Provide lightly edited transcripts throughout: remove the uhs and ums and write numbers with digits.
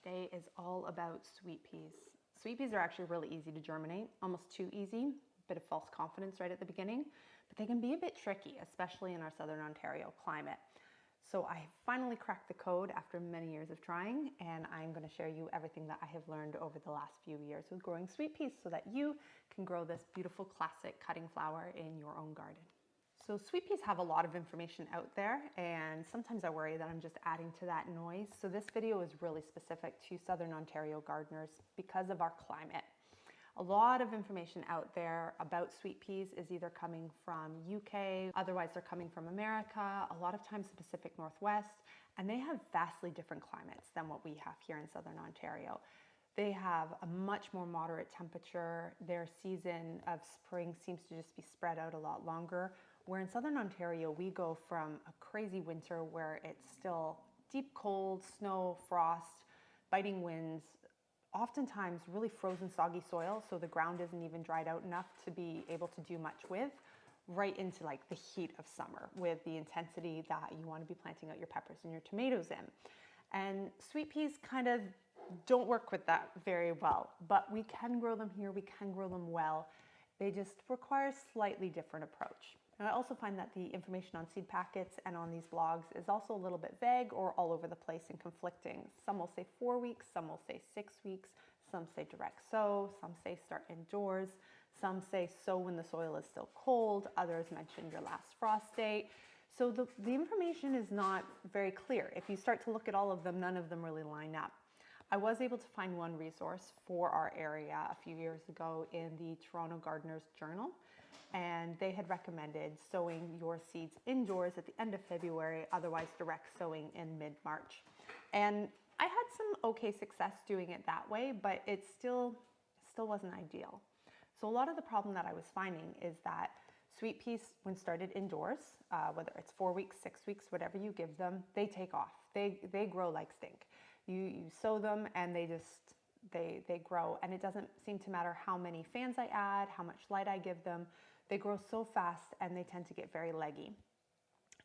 today is all about sweet peas. Sweet peas are actually really easy to germinate, almost too easy, bit of false confidence right at the beginning, but they can be a bit tricky, especially in our Southern Ontario climate. So I finally cracked the code after many years of trying, and I'm going to share you everything that I have learned over the last few years with growing sweet peas so that you can grow this beautiful classic cutting flower in your own garden. So sweet peas have a lot of information out there, and sometimes I worry that I'm just adding to that noise. So this video is really specific to Southern Ontario gardeners because of our climate. A lot of information out there about sweet peas is either coming from UK, otherwise they're coming from America, a lot of times the Pacific Northwest, and they have vastly different climates than what we have here in Southern Ontario. They have a much more moderate temperature. Their season of spring seems to just be spread out a lot longer. Where in Southern Ontario, we go from a crazy winter where it's still deep cold, snow, frost, biting winds, oftentimes really frozen, soggy soil, so the ground isn't even dried out enough to be able to do much with, right into like the heat of summer with the intensity that you want to be planting out your peppers and your tomatoes in. And sweet peas kind of don't work with that very well, but we can grow them here, we can grow them well. They just require a slightly different approach. And I also find that the information on seed packets and on these blogs is also a little bit vague or all over the place and conflicting. Some will say 4 weeks, some will say 6 weeks, some say direct sow, some say start indoors, some say sow when the soil is still cold, others mention your last frost date. So the information is not very clear. If you start to look at all of them, none of them really line up. I was able to find one resource for our area a few years ago in the Toronto Gardener's Journal, and they had recommended sowing your seeds indoors at the end of February, otherwise direct sowing in mid-March. And I had some okay success doing it that way, but it still wasn't ideal. So a lot of the problem that I was finding is that sweet peas, when started indoors, whether it's 4 weeks, 6 weeks, whatever you give them, they take off. They grow like stink. You sow them and they grow, and it doesn't seem to matter how many fans I add, how much light I give them. They grow so fast and they tend to get very leggy.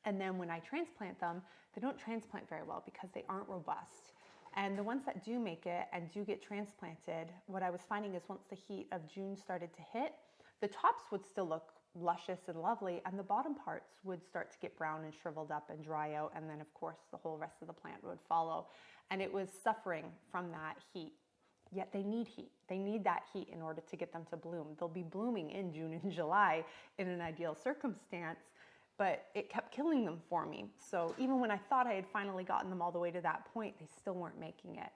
And then when I transplant them, they don't transplant very well because they aren't robust. And the ones that do make it and do get transplanted, what I was finding is once the heat of June started to hit, the tops would still look luscious and lovely, and the bottom parts would start to get brown and shriveled up and dry out, and then of course the whole rest of the plant would follow. And it was suffering from that heat. Yet they need heat. They need that heat in order to get them to bloom. They'll be blooming in June and July in an ideal circumstance, but it kept killing them for me. So even when I thought I had finally gotten them all the way to that point, they still weren't making it.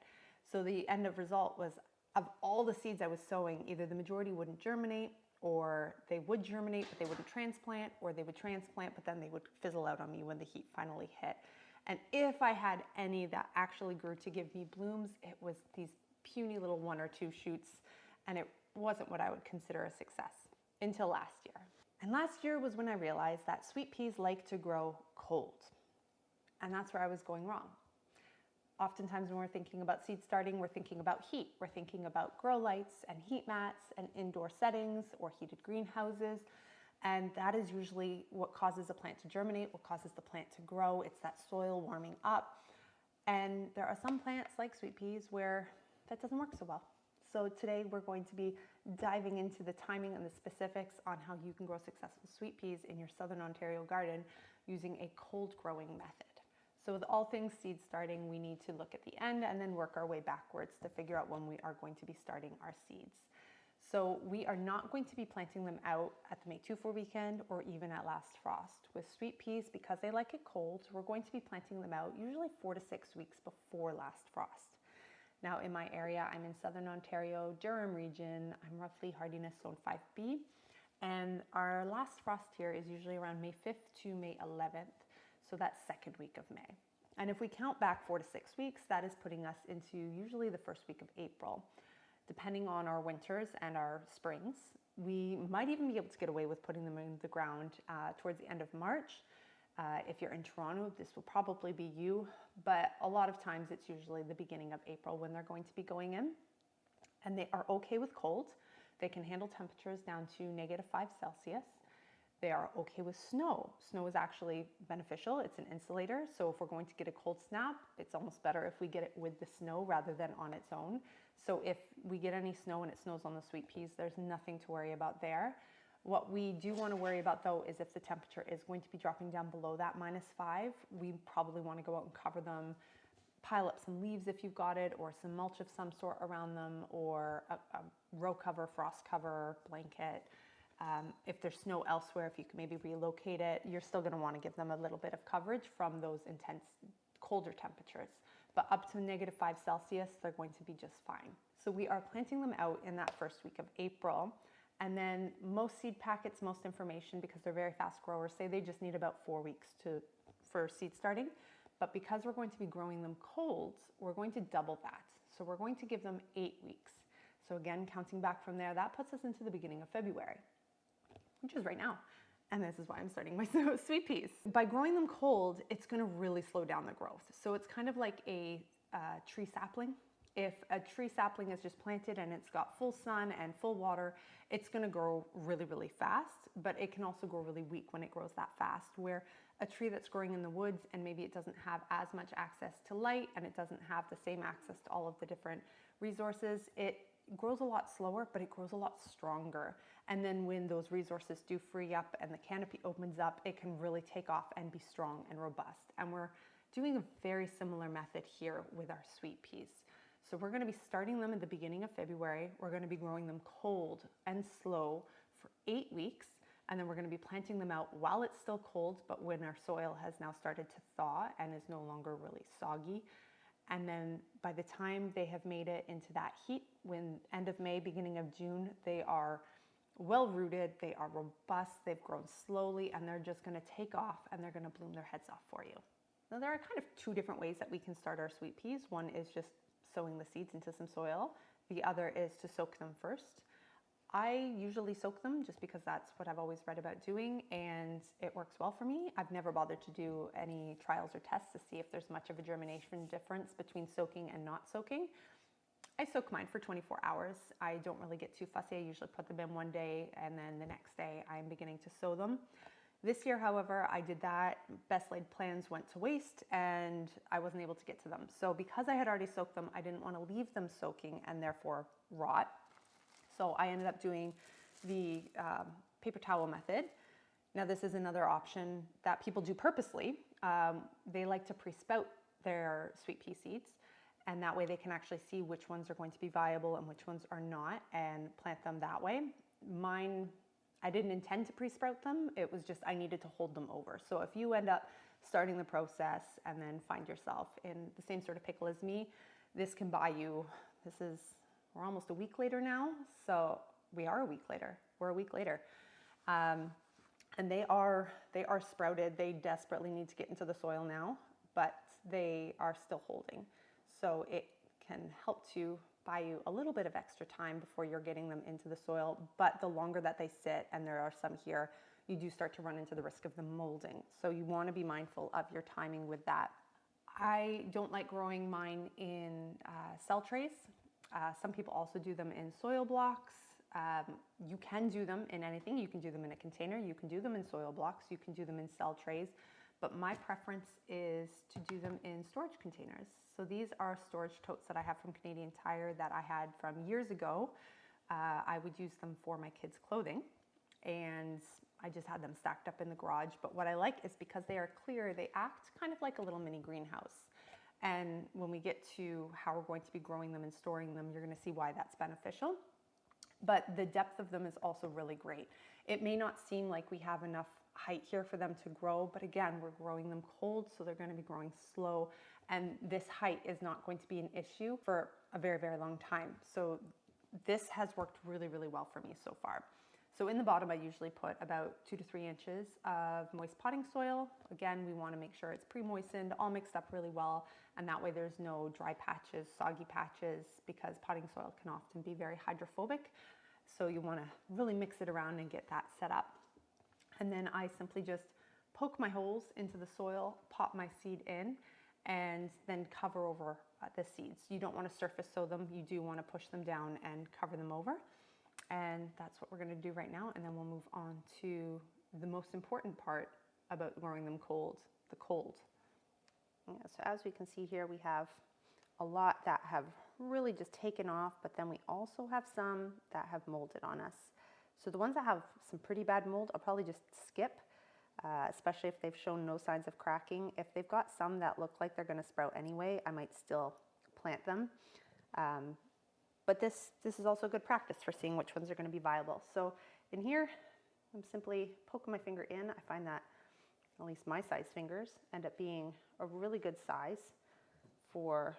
So the end of result was, of all the seeds I was sowing, either the majority wouldn't germinate, or they would germinate but they wouldn't transplant, or they would transplant but then they would fizzle out on me when the heat finally hit. And if I had any that actually grew to give me blooms, it was these puny little 1 or 2 shoots, and it wasn't what I would consider a success until last year. And last year was when I realized that sweet peas like to grow cold, and that's where I was going wrong. Oftentimes when we're thinking about seed starting, we're thinking about heat. We're thinking about grow lights and heat mats and indoor settings or heated greenhouses. And that is usually what causes a plant to germinate, what causes the plant to grow. It's that soil warming up. And there are some plants like sweet peas where that doesn't work so well. So today we're going to be diving into the timing and the specifics on how you can grow successful sweet peas in your Southern Ontario garden using a cold growing method. So with all things seed starting, we need to look at the end and then work our way backwards to figure out when we are going to be starting our seeds. So we are not going to be planting them out at the May 2-4 weekend or even at last frost. With sweet peas, because they like it cold, we're going to be planting them out usually 4 to 6 weeks before last frost. Now in my area, I'm in Southern Ontario, Durham region. I'm roughly hardiness zone 5B. And our last frost here is usually around May 5th to May 11th. So that's second week of May. And if we count back 4 to 6 weeks, that is putting us into usually the first week of April. Depending on our winters and our springs, we might even be able to get away with putting them in the ground towards the end of March. If you're in Toronto, this will probably be you, but a lot of times it's usually the beginning of April when they're going to be going in. And they are okay with cold. They can handle temperatures down to -5 Celsius. They are okay with snow. Snow is actually beneficial. It's an insulator. So if we're going to get a cold snap, it's almost better if we get it with the snow rather than on its own. So if we get any snow and it snows on the sweet peas, there's nothing to worry about there. What we do want to worry about though is if the temperature is going to be dropping down below that -5, we probably want to go out and cover them, pile up some leaves if you've got it, or some mulch of some sort around them, or a row cover, frost cover, blanket. If there's snow elsewhere, if you can maybe relocate it, you're still going to want to give them a little bit of coverage from those intense colder temperatures. But up to -5 Celsius, they're going to be just fine. So we are planting them out in that first week of April. And then most seed packets, most information, because they're very fast growers, say they just need about 4 weeks for seed starting. But because we're going to be growing them cold, we're going to double that. So we're going to give them 8 weeks. So again, counting back from there, that puts us into the beginning of February, which is right now. And this is why I'm starting my sweet peas. By growing them cold, it's going to really slow down the growth. So it's kind of like a tree sapling. If a tree sapling is just planted and it's got full sun and full water, it's going to grow really, really fast, but it can also grow really weak when it grows that fast, where a tree that's growing in the woods and maybe it doesn't have as much access to light and it doesn't have the same access to all of the different resources, it grows a lot slower, but it grows a lot stronger. And then when those resources do free up and the canopy opens up, it can really take off and be strong and robust. And we're doing a very similar method here with our sweet peas. So we're going to be starting them at the beginning of February. We're going to be growing them cold and slow for 8 weeks. And then we're going to be planting them out while it's still cold, but when our soil has now started to thaw and is no longer really soggy. And then by the time they have made it into that heat, when end of May, beginning of June, they are well rooted, they are robust, they've grown slowly, and they're just going to take off and they're going to bloom their heads off for you. Now there are kind of 2 different ways that we can start our sweet peas. One is just sowing the seeds into some soil. The other is to soak them first. I usually soak them just because that's what I've always read about doing, and it works well for me. I've never bothered to do any trials or tests to see if there's much of a germination difference between soaking and not soaking. I soak mine for 24 hours. I don't really get too fussy. I usually put them in one day, and then the next day I'm beginning to sow them. This year, however, I did that. Best laid plans went to waste, and I wasn't able to get to them. So because I had already soaked them, I didn't want to leave them soaking and therefore rot. So I ended up doing the paper towel method. Now this is another option that people do purposely. They like to pre-spout their sweet pea seeds, and that way they can actually see which ones are going to be viable and which ones are not, and plant them that way. Mine, I didn't intend to pre-sprout them. It was just I needed to hold them over. So if you end up starting the process and then find yourself in the same sort of pickle as me, this can buy you, we're almost a week later now. So we are a week later. We're a week later. And they are sprouted. They desperately need to get into the soil now, but they are still holding. So it can help to buy you a little bit of extra time before you're getting them into the soil. But the longer that they sit, and there are some here, you do start to run into the risk of them molding. So you want to be mindful of your timing with that. I don't like growing mine in cell trays. Some people also do them in soil blocks. You can do them in anything. You can do them in a container. You can do them in soil blocks. You can do them in cell trays. But my preference is to do them in storage containers. So these are storage totes that I have from Canadian Tire that I had from years ago. I would use them for my kids' clothing, and I just had them stacked up in the garage. But what I like is because they are clear, they act kind of like a little mini greenhouse. And when we get to how we're going to be growing them and storing them, you're going to see why that's beneficial. But the depth of them is also really great. It may not seem like we have enough height here for them to grow, but again, we're growing them cold, so they're going to be growing slow. And this height is not going to be an issue for a very, very long time. So this has worked really, really well for me so far. So in the bottom, I usually put about 2 to 3 inches of moist potting soil. Again, we want to make sure it's pre-moistened, all mixed up really well, and that way there's no dry patches, soggy patches, because potting soil can often be very hydrophobic. So you want to really mix it around and get that set up. And then I simply just poke my holes into the soil, pop my seed in, and then cover over the seeds. You don't want to surface sow them. You do want to push them down and cover them over. And that's what we're going to do right now. And then we'll move on to the most important part about growing them cold, the cold. Yeah, so as we can see here, we have a lot that have really just taken off, but then we also have some that have molded on us. So the ones that have some pretty bad mold, I'll probably just skip, especially if they've shown no signs of cracking. If they've got some that look like they're going to sprout anyway, I might still plant them. But this is also good practice for seeing which ones are going to be viable. So in here, I'm simply poking my finger in. I find that at least my size fingers end up being a really good size for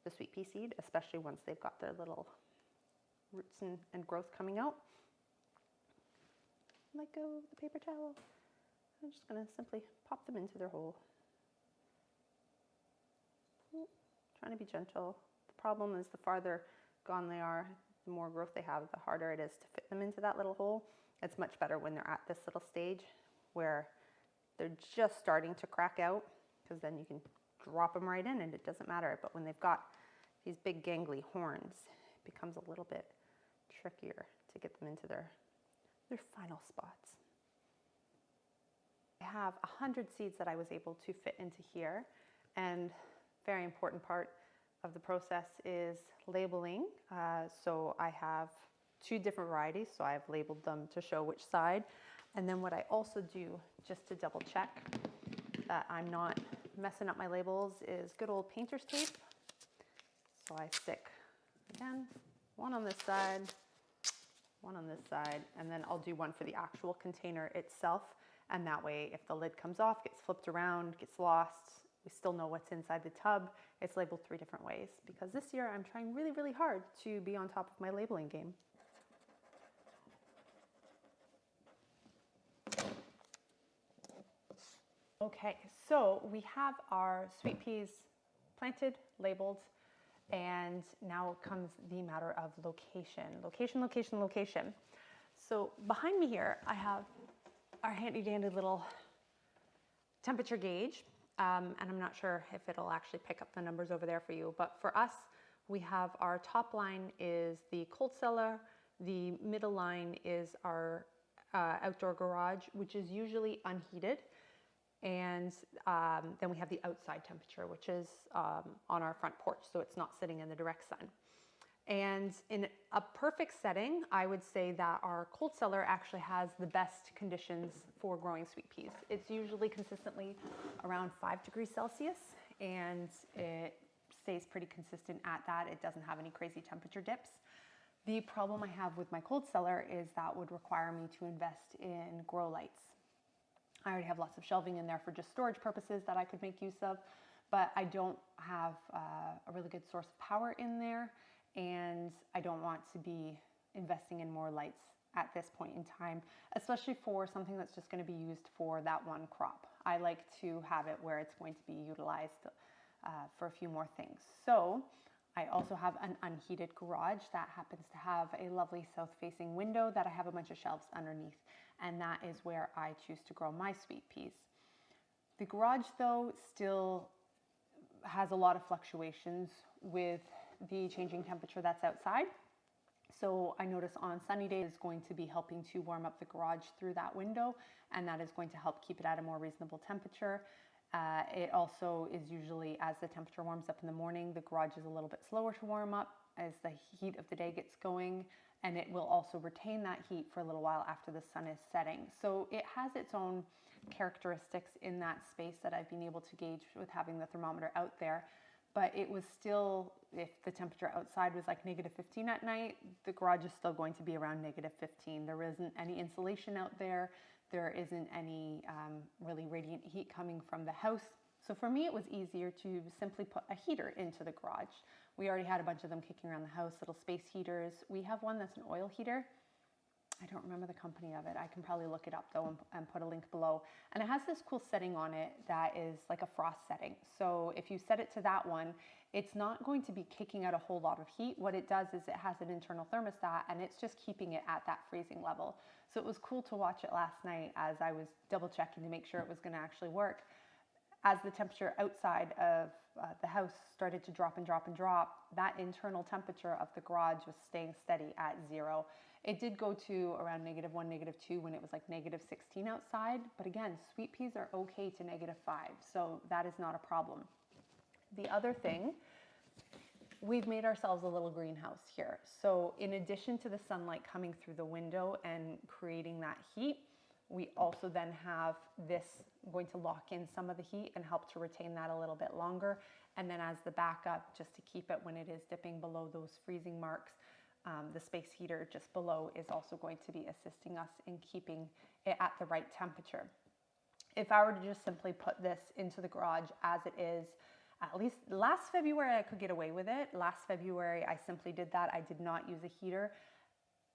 the sweet pea seed, especially once they've got their little roots and growth coming out. Let go of the paper towel. I'm just going to simply pop them into their hole. Trying to be gentle. The problem is the farther gone they are, the more growth they have, the harder it is to fit them into that little hole. It's much better when they're at this little stage where they're just starting to crack out, because then you can drop them right in and it doesn't matter. But when they've got these big gangly horns, it becomes a little bit trickier to get them into their final spots. I have 100 seeds that I was able to fit into here, and very important part of the process is labeling. So I have 2 different varieties, so I've labeled them to show which side. And then what I also do, just to double check that I'm not messing up my labels, is good old painter's tape. So I stick, again, one on this side, one on this side, and then I'll do one for the actual container itself. And that way, if the lid comes off, gets flipped around, gets lost, we still know what's inside the tub. It's labeled 3 different ways, because this year I'm trying really, really hard to be on top of my labeling game. Okay, so we have our sweet peas planted, labeled, and now comes the matter of location. Location, location, location. So behind me here, I have our handy dandy little temperature gauge, and I'm not sure if it'll actually pick up the numbers over there for you, but for us, we have our top line is the cold cellar, the middle line is our outdoor garage, which is usually unheated. And then we have the outside temperature, which is on our front porch, so it's not sitting in the direct sun. And in a perfect setting, I would say that our cold cellar actually has the best conditions for growing sweet peas. It's usually consistently around 5 degrees Celsius, and it stays pretty consistent at that. It doesn't have any crazy temperature dips. The problem I have with my cold cellar is that would require me to invest in grow lights. I already have lots of shelving in there for just storage purposes that I could make use of, but I don't have a really good source of power in there, and I don't want to be investing in more lights at this point in time, especially for something that's just going to be used for that one crop. I like to have it where it's going to be utilized for a few more things. So I also have an unheated garage that happens to have a lovely south-facing window that I have a bunch of shelves underneath, and that is where I choose to grow my sweet peas. The garage, though, still has a lot of fluctuations with the changing temperature that's outside. So I notice on sunny days it's going to be helping to warm up the garage through that window, and that is going to help keep it at a more reasonable temperature. It also is usually, as the temperature warms up in the morning, the garage is a little bit slower to warm up as the heat of the day gets going, and it will also retain that heat for a little while after the sun is setting. So it has its own characteristics in that space that I've been able to gauge with having the thermometer out there. But it was still, if the temperature outside was like -15 at night, the garage is still going to be around -15. There isn't any insulation out there. There isn't any really radiant heat coming from the house. So for me, it was easier to simply put a heater into the garage. We already had a bunch of them kicking around the house, little space heaters. We have one that's an oil heater. I don't remember the company of it. I can probably look it up though and put a link below. And it has this cool setting on it that is like a frost setting. So if you set it to that one, it's not going to be kicking out a whole lot of heat. What it does is it has an internal thermostat, and it's just keeping it at that freezing level. So it was cool to watch it last night as I was double checking to make sure it was going to actually work. as the temperature outside of the house started to drop and drop and drop, that internal temperature of the garage was staying steady at 0. It did go to around -1, -2 when it was like -16 outside. But again, sweet peas are okay to -5, so that is not a problem. The other thing, we've made ourselves a little greenhouse here. So in addition to the sunlight coming through the window and creating that heat, we also then have this going to lock in some of the heat and help to retain that a little bit longer. And then as the backup, just to keep it when it is dipping below those freezing marks, the space heater just below is also going to be assisting us in keeping it at the right temperature. If I were to just simply put this into the garage as it is, at least last February I could get away with it. Last February I simply did that. I did not use a heater.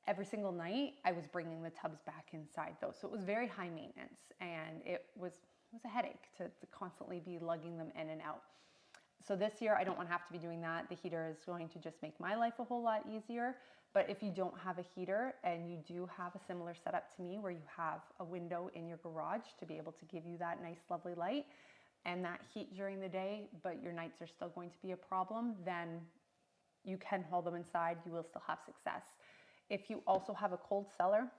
Every single night I was bringing the tubs back inside though. So it was very high maintenance, and it was a headache to constantly be lugging them in and out. So this year I don't want to have to be doing that. The heater is going to just make my life a whole lot easier. But if you don't have a heater and you do have a similar setup to me where you have a window in your garage to be able to give you that nice lovely light and that heat during the day, but your nights are still going to be a problem, then you can haul them inside. You will still have success. If you also have a cold cellar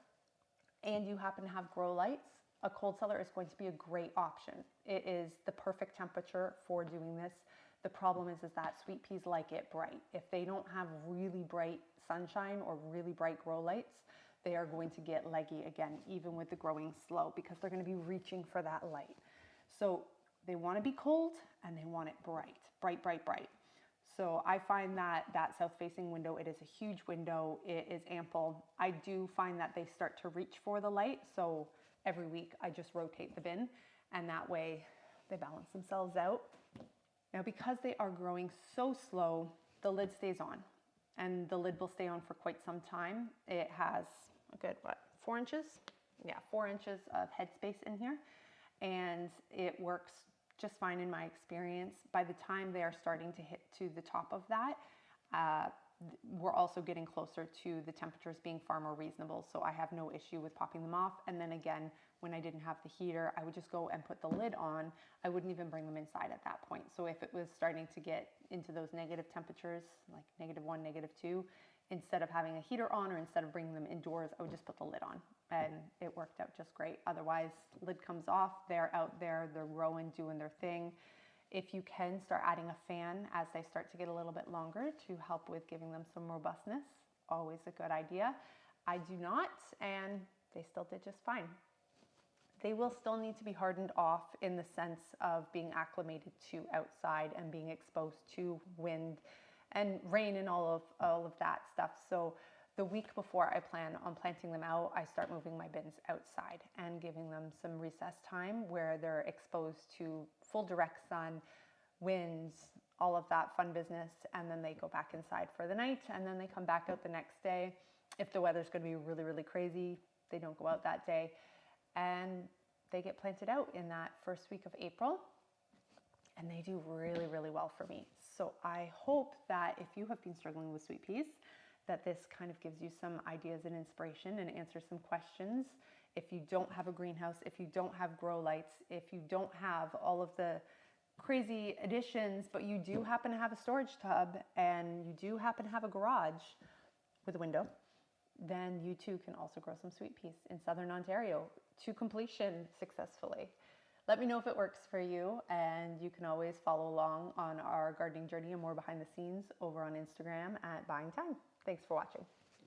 and you happen to have grow lights, a cold cellar is going to be a great option. It is the perfect temperature for doing this. The problem is that sweet peas like it bright. If they don't have really bright sunshine or really bright grow lights, they are going to get leggy again, even with the growing slow, because they're going to be reaching for that light. So they want to be cold and they want it bright, bright, bright, bright. So I find that that south-facing window, it is a huge window. It is ample. I do find that they start to reach for the light. So every week I just rotate the bin, and that way they balance themselves out. Now, because they are growing so slow, the lid stays on, and the lid will stay on for quite some time. It has a good, 4 inches? Yeah, 4 inches of headspace in here, and it works just fine in my experience. By the time they are starting to hit to the top of that, we're also getting closer to the temperatures being far more reasonable, so I have no issue with popping them off. And then again, when I didn't have the heater, I would just go and put the lid on. I wouldn't even bring them inside at that point. So if it was starting to get into those negative temperatures, like -1, -2, instead of having a heater on or instead of bringing them indoors, I would just put the lid on, and it worked out just great. Otherwise, lid comes off, they're out there, they're growing, doing their thing. If you can, start adding a fan as they start to get a little bit longer to help with giving them some robustness. Always a good idea. I do not, and they still did just fine. They will still need to be hardened off in the sense of being acclimated to outside and being exposed to wind and rain and all of that stuff. So the week before I plan on planting them out, I start moving my bins outside and giving them some recess time where they're exposed to full direct sun, winds, all of that fun business, and then they go back inside for the night, and then they come back out the next day. If the weather's going to be really, really crazy, they don't go out that day, and they get planted out in that first week of April, and they do really, really well for me. So I hope that if you have been struggling with sweet peas, that this kind of gives you some ideas and inspiration and answers some questions. If you don't have a greenhouse, if you don't have grow lights, if you don't have all of the crazy additions, but you do happen to have a storage tub and you do happen to have a garage with a window, then you too can also grow some sweet peas in Southern Ontario to completion successfully. Let me know if it works for you, and you can always follow along on our gardening journey and more behind the scenes over on Instagram at Buying Time. Thanks for watching.